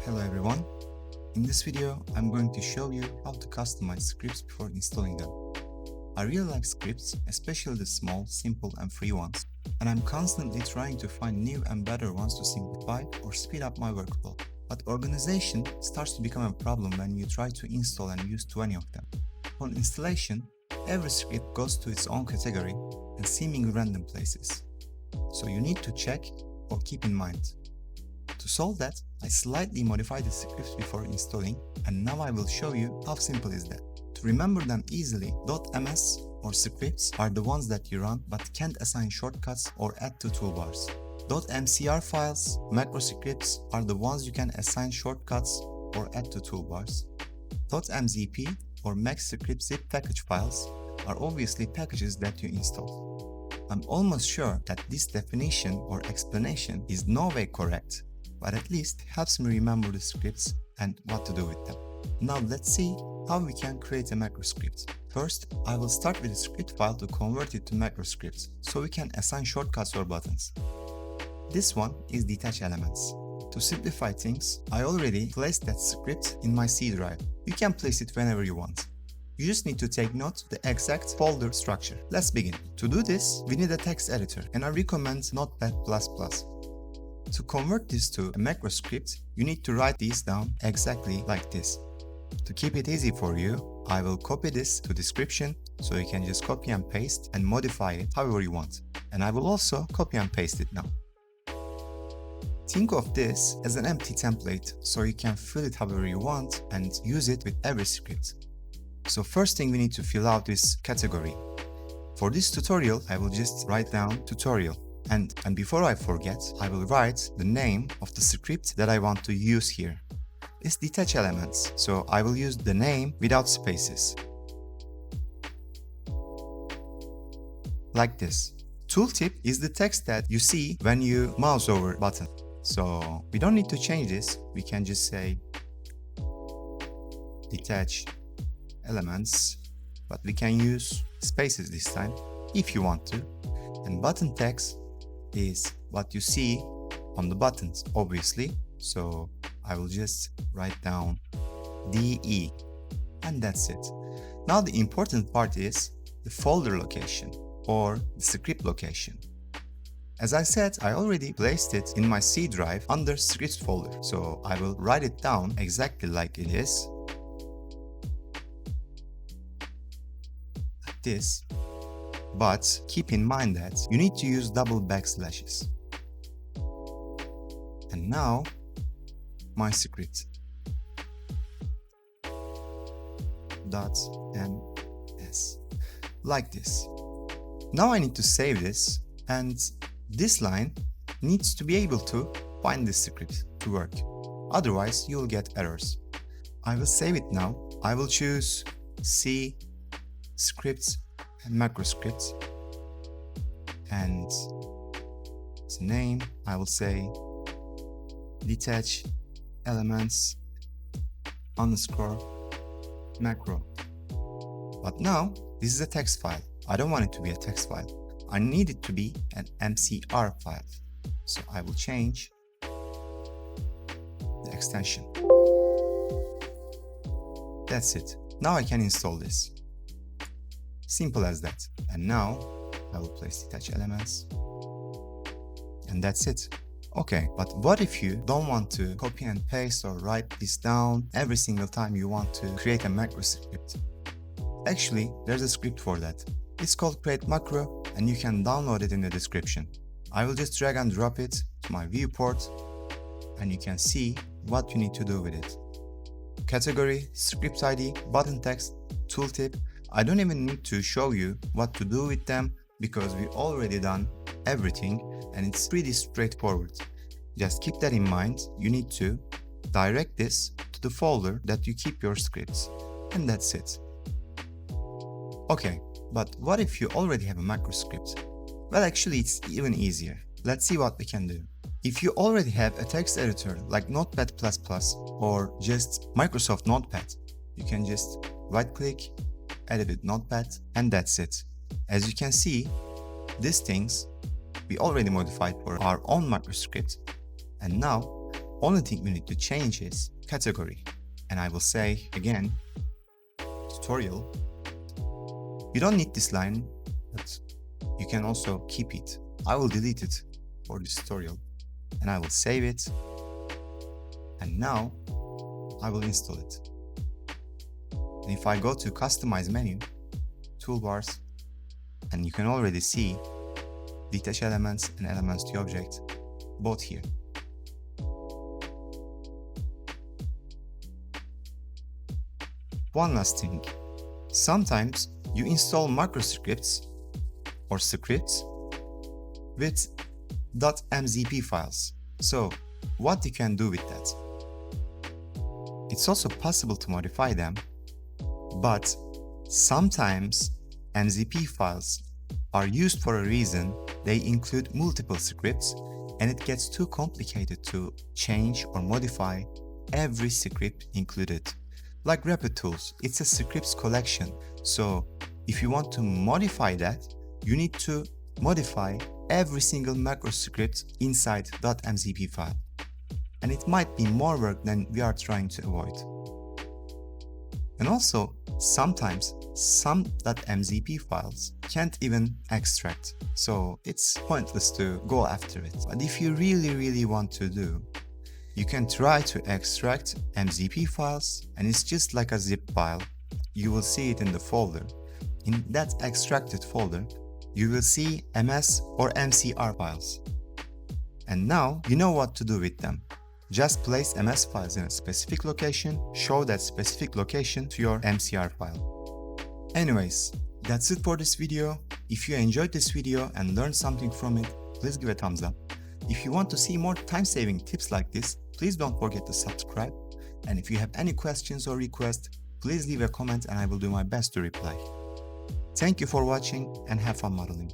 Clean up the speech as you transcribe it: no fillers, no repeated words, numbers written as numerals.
Hello everyone. In this video, I'm going to show you how to customize scripts before installing them. I really like scripts, especially the small, simple and free ones, and I'm constantly trying to find new and better ones to simplify or speed up my workflow. But organization starts to become a problem when you try to install and use 20 of them. On installation, every script goes to its own category and seemingly random places. So you need to check or keep in mind. To solve that, I slightly modified the scripts before installing, and now I will show you how simple is that. To remember them easily, .ms or scripts are the ones that you run but can't assign shortcuts or add to toolbars. .mcr files, MacroScripts are the ones you can assign shortcuts or add to toolbars. .mzp or Macroscript zip package files are obviously packages that you install. I'm almost sure that this definition or explanation is no way correct, but at least helps me remember the scripts and what to do with them. Now let's see how we can create a MacroScript. First, I will start with a script file to convert it to MacroScripts so we can assign shortcuts or buttons. This one is detach elements. To simplify things, I already placed that script in my C drive. You can place it whenever you want. You just need to take note of the exact folder structure. Let's begin. To do this, we need a text editor, and I recommend Notepad++. To convert this to a MacroScript, you need to write these down exactly like this. To keep it easy for you, I will copy this to description so you can just copy and paste and modify it however you want. And I will also copy and paste it now. Think of this as an empty template so you can fill it however you want and use it with every script. So first thing we need to fill out is category. For this tutorial, I will just write down tutorial. And before I forget, I will write the name of the script that I want to use here. It's detach elements, so I will use the name without spaces. Like this. Tooltip is the text that you see when you mouse over a button. So we don't need to change this. We can just say detach elements, but we can use spaces this time if you want to. And buttonText is what you see on the buttons, obviously. So I will just write down DE, and that's it. Now the important part is the folder location or the script location. As I said, I already placed it in my C drive under scripts folder. So I will write it down exactly like it is. Like this. But keep in mind that you need to use double backslashes. And now, my script. .ms. Like this. Now I need to save this, and this line needs to be able to find this script to work. Otherwise, you'll get errors. I will save it now. I will choose C, scripts, and MacroScripts, and its name I will say detach elements underscore macro. But now this is a text file. I don't want it to be a text file. I need it to be an MCR file. So I will change the extension. That's it. Now I can install this. Simple as that. And now I will place detach elements. And that's it. Okay, but what if you don't want to copy and paste or write this down every single time you want to create a MacroScript? Actually, there's a script for that. It's called Create Macro, and you can download it in the description. I will just drag and drop it to my viewport, and you can see what you need to do with it. Category, script ID, buttonText, tooltip. I don't even need to show you what to do with them because we already done everything and it's pretty straightforward. Just keep that in mind. You need to direct this to the folder that you keep your scripts, and that's it. Okay, but what if you already have a MacroScript? Well, actually it's even easier. Let's see what we can do. If you already have a text editor like Notepad++ or just Microsoft Notepad, you can just right click, edit with Notepad, and that's it. As you can see, these things we already modified for our own MacroScript, and now only thing we need to change is category. And I will say again, tutorial. You don't need this line, but you can also keep it. I will delete it for this tutorial and I will save it. And now I will install it. And if I go to customize menu, toolbars, and you can already see detach elements and elements to object both here. One last thing. Sometimes you install MacroScripts or scripts with .mzp files. So what you can do with that? It's also possible to modify them, but sometimes MZP files are used for a reason. They include multiple scripts and it gets too complicated to change or modify every script included. Like Rapid Tools, it's a scripts collection. So if you want to modify that, you need to modify every single macro script inside .mzp file. And it might be more work than we are trying to avoid. And also, sometimes some .mzp files can't even extract, so it's pointless to go after it. But if you really want to do, you can try to extract MZP files, and it's just like a zip file. You will see it in the folder. In that extracted folder, you will see MS or MCR files. And now you know what to do with them. Just place MS files in a specific location, show that specific location to your MCR file. Anyways, that's it for this video. If you enjoyed this video and learned something from it, please give a thumbs up. If you want to see more time-saving tips like this, please don't forget to subscribe. And if you have any questions or requests, please leave a comment and I will do my best to reply. Thank you for watching and have fun modeling.